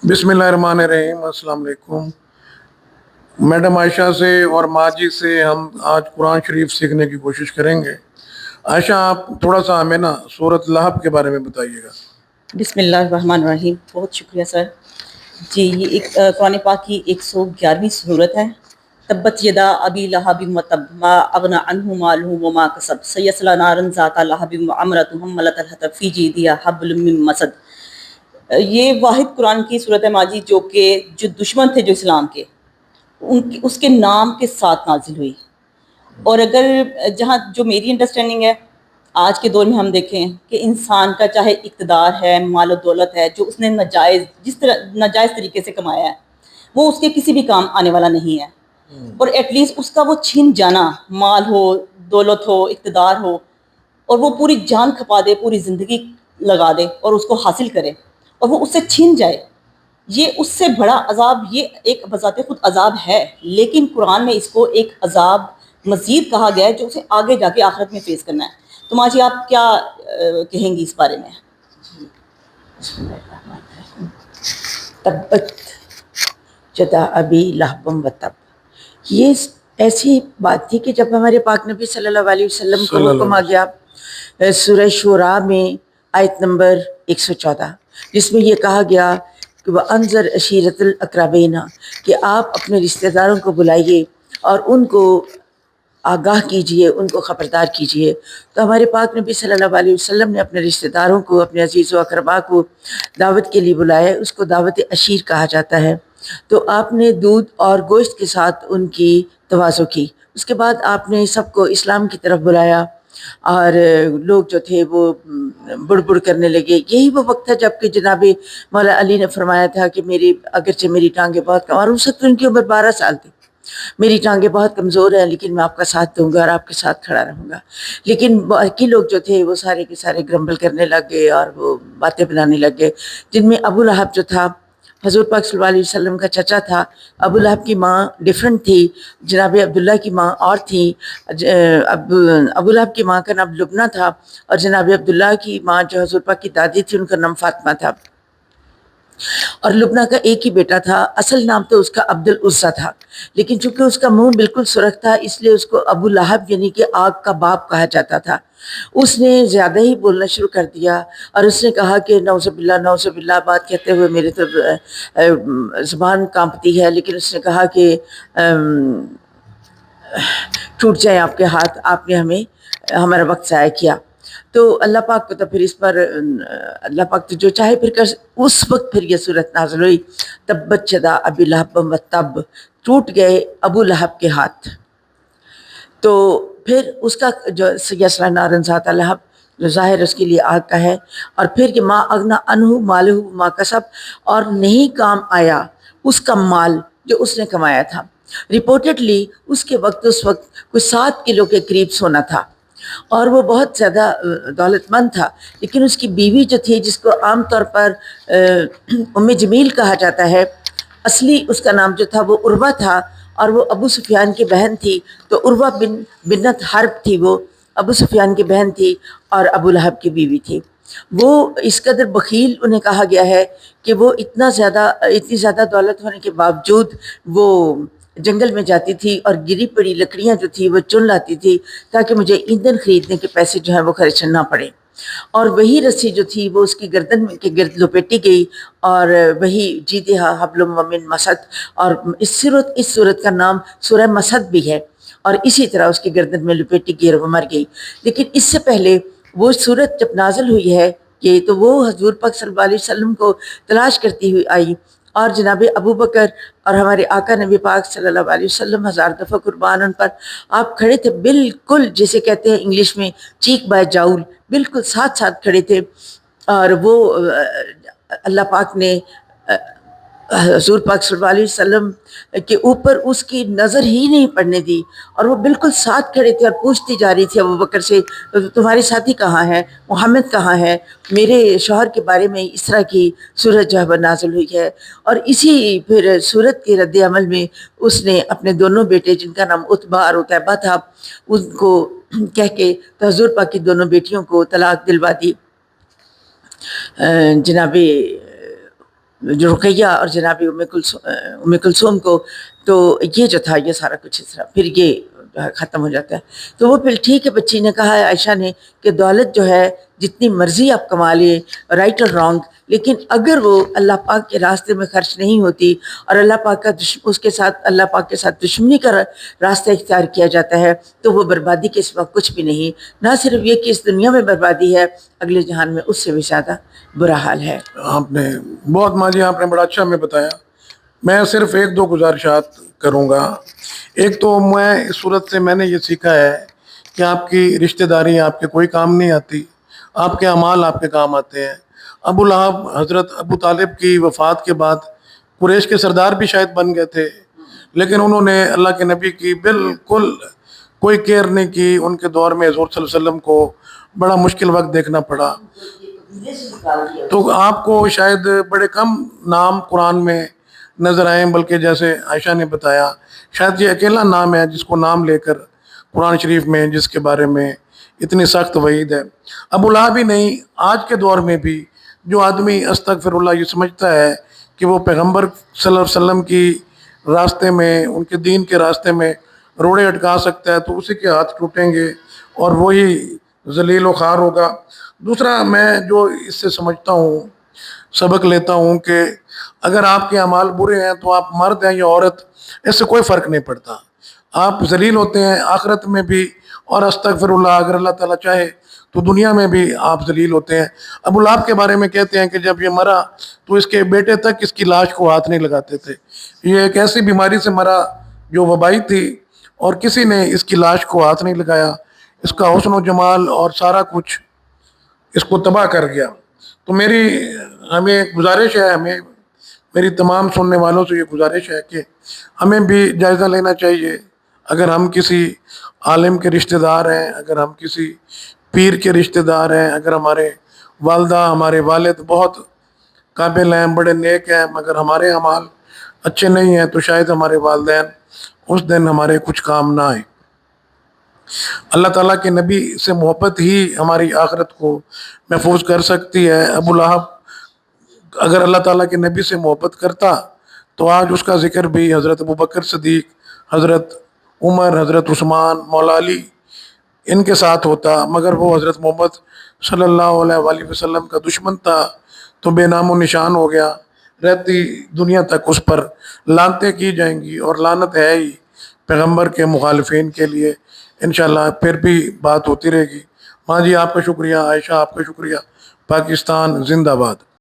बिस्मिल्लाहिर्रहमानिर्रहीम। अस्सलाम वालेकुम। मैडम आयशा से और माजी से हम आज कुरान शरीफ सीखने की कोशिश करेंगे। आयशा, आप थोड़ा सा हमें ना सूरत लहब के बारे में बताइएगा। बिस्मिल्लाहिर्रहमानिर्रहीम। बहुत शुक्रिया सर। जी, ये एक कुरान पाक की 111वीं सूरत है। तब्बत यदा अबी लहब व तब मा अगना अन्हु मालुहु व मा कसब सयस्ला नारन ज़ाता लहब व अमरतु हम्मलतल हतब फी जीदिहा हब्लुम मिन मसद। ये वाहिद कुरान की सूरत है माजी जो दुश्मन थे जो इस्लाम के, उनके उसके नाम के साथ नाजिल हुई। और अगर जहाँ जो मेरी अंडरस्टैंडिंग है, आज के दौर में हम देखें कि इंसान का चाहे इक़्तिदार है, माल और दौलत है, जो उसने नाजायज़ तरीके से कमाया है, वो उसके किसी भी काम आने वाला नहीं है। और एटलीस्ट उसका वो छीन जाना, माल हो, दौलत हो, इक़्तिदार हो, और वो पूरी जान खपा दे, पूरी ज़िंदगी लगा दे और उसको हासिल करे और वो उससे छीन जाए, ये उससे बड़ा अजाब, ये एक बज़ाते खुद अजाब है, लेकिन कुरान में इसको एक अजाब मज़ीद कहा गया है जो उसे आगे जाके आखिरत में फेस करना है। तो माजी आप क्या कहेंगी इस बारे में? तब्बत यदा अबी लहब व तब, ये ऐसी बात थी कि जब हमारे पाक नबी सल्लल्लाहु अलैहि वसल्लम को हुक्म आ गया सूरह शूरा में आयत नंबर 114, जिसमें ये कहा गया कि वह अंजर अशीरतल अकरबीना, कि आप अपने रिश्तेदारों को बुलाइए और उनको आगाह कीजिए, उनको ख़बरदार कीजिए। तो हमारे पाक नबी सल्लल्लाहु अलैहि वसल्लम ने अपने रिश्तेदारों को, अपने अजीज़ व अक़रबा को दावत के लिए बुलाया। उसको दावत अशीर कहा जाता है। तो आपने दूध और गोश्त के साथ उनकी तवाज़ो की। उसके बाद आपने सबको इस्लाम की तरफ बुलाया और लोग जो थे वो बुड़बुड़ करने लगे। यही वो वक्त था जबकि जनाब मौला अली ने फरमाया था कि अगरचे मेरी टांगें बहुत कम, और उस वक्त उनकी उम्र 12 साल थी, मेरी टांगें बहुत कमज़ोर हैं, लेकिन मैं आपका साथ दूंगा और आपके साथ खड़ा रहूँगा। लेकिन बाकी लोग जो थे वो सारे के सारे ग्रम्बल करने लग गए और वो बातें बनाने लग गए, जिनमें अबू लहब जो था, हज़ूर पाक सल्लल्लाहु अलैहि वसल्लम का चचा था। अबू लहब की माँ डिफरेंट थी, जनाब अब्दुल्ला की माँ और थी। अबू लहब की माँ का नाम लुबना था और जनाब अब्दुल्ला की माँ जो हज़ूर पाक की दादी थी, उनका नाम फातिमा था। और लुबना का एक ही बेटा था, असल नाम तो उसका अब्दुल उज़्ज़ा था, लेकिन चूंकि उसका मुंह बिल्कुल सुरख था, इसलिए उसको अबू लहब यानी कि आग का बाप कहा जाता था। उसने ज़्यादा ही बोलना शुरू कर दिया और उसने कहा कि नौज़ुबिल्लाह बात कहते हुए मेरे तो ज़ुबान कांपती है, लेकिन उसने कहा कि टूट जाए आपके हाथ, आपने हमारा वक्त ज़ाया किया। तो अल्लाह पाक को तो फिर इस पर अल्लाह पाक तो जो चाहे फिर कर। उस वक्त फिर ये सूरत नाज़िल हुई, तब्बत यदा अबी लहब व तब, टूट गए अबू लहब के हाथ। तो फिर उसका जो सयस्ला नारन ज़ाता लहब, जो ज़ाहिर उसके लिए आग का है। और फिर कि माँ अगना अनहु मालहु मा कसब, और नहीं काम आया उसका माल जो उसने कमाया था। रिपोर्टेडली उसके वक्त उस वक्त कुछ 7 किलो के करीब सोना था और वो बहुत ज़्यादा दौलतमंद था। लेकिन उसकी बीवी जो थी, जिसको आम तौर पर उम्मे जमील कहा जाता है, असली उसका नाम जो था वो उर्वा था और वो अबू सुफियान की बहन थी। तो उर्वा बिन्नत हर्ब थी, वो अबू सुफियान की बहन थी और अबू लहब की बीवी थी। वो इस कदर बखील उन्हें कहा गया है कि वो इतनी ज़्यादा दौलत होने के बावजूद वो जंगल में जाती थी और गिरी पड़ी लकड़ियाँ जो थी वो चुन लाती थी, ताकि मुझे ईंधन खरीदने के पैसे जो हैं वो खर्चना ना पड़े। और वही रस्सी जो थी वो उसकी गर्दन के गिर्द लपेटी गई और वही जीदिहा हब्लुम मिन मसद। और इस सूरत का नाम सूरह मसद भी है और इसी तरह उसकी गर्दन में लपेटी गई और वो मर गई। लेकिन इससे पहले वो सूरत जब नाज़िल हुई है कि तो वो हज़ूर पाक सल्लल्लाहु अलैहि वसल्लम को तलाश करती हुई आई और जनाब अबू बकर और हमारे आका नबी पाक सल्लल्लाहु अलैहि वसल्लम हज़ार दफ़ा कुर्बान उन पर आप खड़े थे, बिल्कुल जिसे कहते हैं इंग्लिश में चीक बाय जाऊल, बिल्कुल साथ साथ खड़े थे। और वो अल्लाह पाक ने हज़ूर पाक सल्लल्लाहु अलैहि वसल्लम के ऊपर उसकी नज़र ही नहीं पड़ने दी और वो बिल्कुल साथ खड़े थे और पूछती जा रही थी अबू बकर से, तुम्हारे साथी कहाँ हैं, मोहम्मद कहाँ है, मेरे शौहर के बारे में इस तरह की सूरत जो है नाज़िल हुई है। और इसी फिर सूरत के रद्द अमल में उसने अपने दोनों बेटे, जिनका नाम उतबा और उतैबा था, उनको कह के तो हज़ूर पाक की दोनों बेटियों को तलाक दिलवा दी। जनाबे جو رقیہ اور جناب ام کلثوم کو، تو یہ جو تھا یہ سارا کچھ اس طرح پھر یہ ختم ہو جاتا ہے. تو وہ پھر ٹھیک ہے، بچی نے کہا ہے عائشہ نے کہ دولت جو ہے جتنی مرضی آپ کما لیے، رائٹ اور رانگ، لیکن اگر وہ اللہ پاک کے راستے میں خرچ نہیں ہوتی اور اللہ پاک کا اس کے ساتھ اللہ پاک کے ساتھ دشمنی کا راستہ اختیار کیا جاتا ہے تو وہ بربادی کے سوا کچھ بھی نہیں. نہ صرف یہ کہ اس دنیا میں بربادی ہے، اگلے جہان میں اس سے بھی زیادہ برا حال ہے. آپ نے بہت ماں جی آپ نے بڑا اچھا ہمیں بتایا. میں صرف ایک دو گزارشات کروں گا. ایک تو میں اس صورت سے میں نے یہ سیکھا ہے کہ آپ کی رشتہ داری آپ کے کوئی کام نہیں آتی، آپ کے اعمال آپ کے کام آتے ہیں. ابو لہب حضرت ابو طالب کی وفات کے بعد قریش کے سردار بھی شاید بن گئے تھے، لیکن انہوں نے اللہ کے نبی کی بالکل کوئی کیئر نہیں کی. ان کے دور میں حضور صلی اللہ علیہ وسلم کو بڑا مشکل وقت دیکھنا پڑا. تو آپ کو شاید بڑے کم نام قرآن میں نظر آئیں، بلکہ جیسے عائشہ نے بتایا شاید یہ اکیلا نام ہے جس کو نام لے کر قرآن شریف میں جس کے بارے میں اتنی سخت وعید ہے. ابو لہب ہی نہیں، آج کے دور میں بھی جو آدمی استغفر اللہ یہ سمجھتا ہے کہ وہ پیغمبر صلی اللہ علیہ وسلم کی راستے میں ان کے دین کے راستے میں روڑے اٹکا سکتا ہے تو اسی کے ہاتھ ٹوٹیں گے اور وہی ذلیل و خوار ہوگا. دوسرا میں جو اس سے سمجھتا ہوں، سبق لیتا ہوں کہ اگر آپ کے اعمال برے ہیں تو آپ مرد ہیں یا عورت اس سے کوئی فرق نہیں پڑتا، آپ ذلیل ہوتے ہیں آخرت میں بھی، اور استغفر اللہ اگر اللہ تعالیٰ چاہے تو دنیا میں بھی آپ ذلیل ہوتے ہیں. ابو لہب کے بارے میں کہتے ہیں کہ جب یہ مرا تو اس کے بیٹے تک اس کی لاش کو ہاتھ نہیں لگاتے تھے. یہ ایک ایسی بیماری سے مرا جو وبائی تھی اور کسی نے اس کی لاش کو ہاتھ نہیں لگایا. اس کا حسن و جمال اور سارا کچھ اس کو تباہ کر گیا. تو ہمیں گزارش ہے، میری تمام سننے والوں سے یہ گزارش ہے کہ ہمیں بھی جائزہ لینا چاہیے. اگر ہم کسی عالم کے رشتہ دار ہیں، اگر ہم کسی پیر کے رشتہ دار ہیں، اگر ہمارے والدہ ہمارے والد بہت قابل ہیں، بڑے نیک ہیں، مگر ہمارے اعمال اچھے نہیں ہیں تو شاید ہمارے والدین اس دن ہمارے کچھ کام نہ آئیں. اللہ تعالیٰ کے نبی سے محبت ہی ہماری آخرت کو محفوظ کر سکتی ہے. ابو لہب اگر اللہ تعالیٰ کے نبی سے محبت کرتا تو آج اس کا ذکر بھی حضرت ابوبکر صدیق، حضرت عمر، حضرت عثمان، مولا علی ان کے ساتھ ہوتا، مگر وہ حضرت محمد صلی اللہ علیہ وآلہ وسلم کا دشمن تھا تو بے نام و نشان ہو گیا. رہتی دنیا تک اس پر لعنتیں کی جائیں گی، اور لعنت ہے ہی پیغمبر کے مخالفین کے لیے. انشاءاللہ پھر بھی بات ہوتی رہے گی. ماں جی آپ کا شکریہ، عائشہ آپ کا شکریہ. پاکستان زندہ باد.